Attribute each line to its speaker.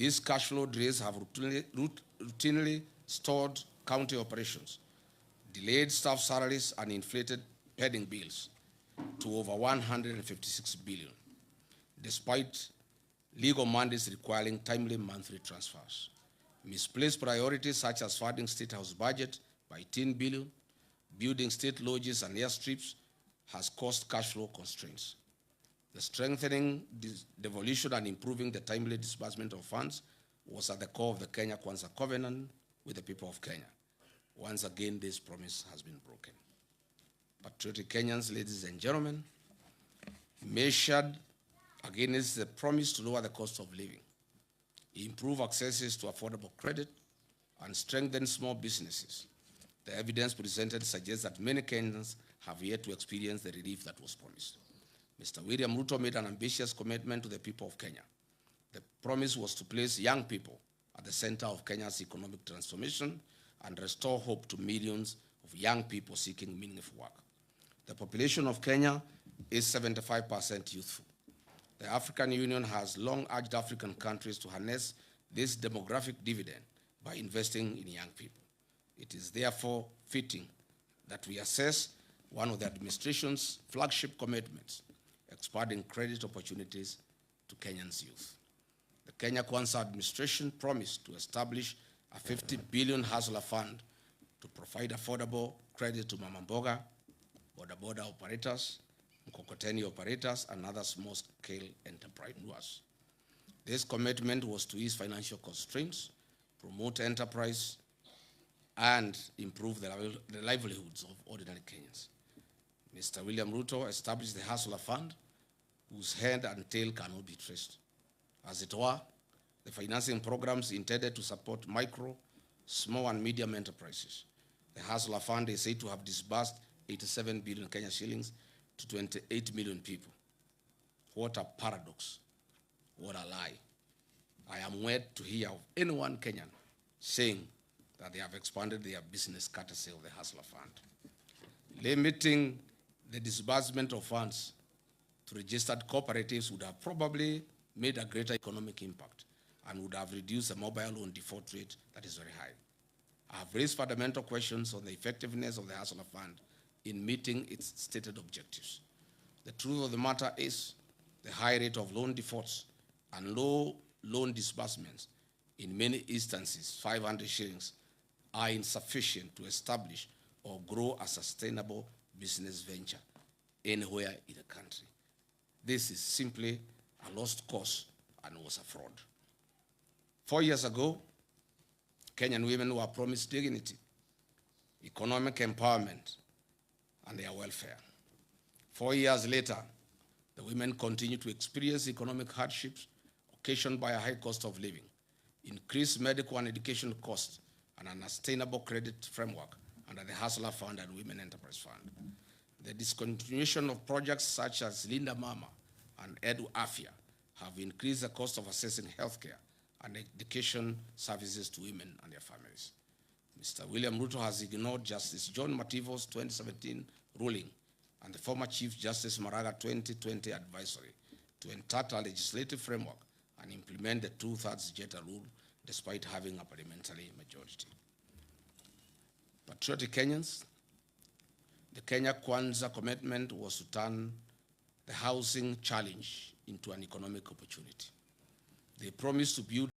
Speaker 1: These cash flow drays have routinely stalled county operations, delayed staff salaries, and inflated pending bills to over 156 billion, despite legal mandates requiring timely monthly transfers. Misplaced priorities such as funding State House budget by 10 billion, building state lodges and airstrips has caused cash flow constraints. The strengthening, devolution, and improving the timely disbursement of funds was at the core of the Kenya Kwanza Covenant with the people of Kenya. Once again, this promise has been broken. Patriotic Kenyans, ladies and gentlemen, measured against the promise to lower the cost of living, improve access to affordable credit, and strengthen small businesses, the evidence presented suggests that many Kenyans have yet to experience the relief that was promised. Mr. William Ruto made an ambitious commitment to the people of Kenya. The promise was to place young people at the center of Kenya's economic transformation and restore hope to millions of young people seeking meaningful work. The population of Kenya is 75% youthful. The African Union has long urged African countries to harness this demographic dividend by investing in young people. It is therefore fitting that we assess one of the administration's flagship commitments, expanding credit opportunities to Kenyans' youth. The Kenya Kwanza administration promised to establish a 50 billion hustler fund to provide affordable credit to mama mboga, boda operators, mkokoteni operators, and other small-scale entrepreneurs. This commitment was to ease financial constraints, promote enterprise, and improve the livelihoods of ordinary Kenyans. Mr. William Ruto established the Hustler Fund, whose head and tail cannot be traced. As it were, the financing programs intended to support micro, small, and medium enterprises. The Hustler Fund is said to have disbursed 87 billion Kenya shillings to 28 million people. What a paradox. What a lie. I am wed to hear of anyone Kenyan saying that they have expanded their business courtesy of the Hustler Fund. Limiting the disbursement of funds to registered cooperatives would have probably made a greater economic impact and would have reduced the mobile loan default rate that is very high. I have raised fundamental questions on the effectiveness of the Hustler Fund in meeting its stated objectives. The truth of the matter is the high rate of loan defaults and low loan disbursements, in many instances 500 shillings, are insufficient to establish or grow a sustainable business venture anywhere in the country. This is simply a lost cause and was a fraud. 4 years ago, Kenyan women were promised dignity, economic empowerment, and their welfare. 4 years later, the women continue to experience economic hardships occasioned by a high cost of living, increased medical and education costs, and an unsustainable credit framework under the Hustler Fund and Women Enterprise Fund. The discontinuation of projects such as Linda Mama and Edu Afia have increased the cost of accessing healthcare and education services to women and their families. Mr. William Ruto has ignored Justice John Mativo's 2017 ruling and the former Chief Justice Maraga 2020 advisory to entitle a legislative framework and implement the 2/3 Jeta rule despite having a parliamentary majority. Patriotic Kenyans, the Kenya Kwanza commitment was to turn the housing challenge into an economic opportunity. They promised to build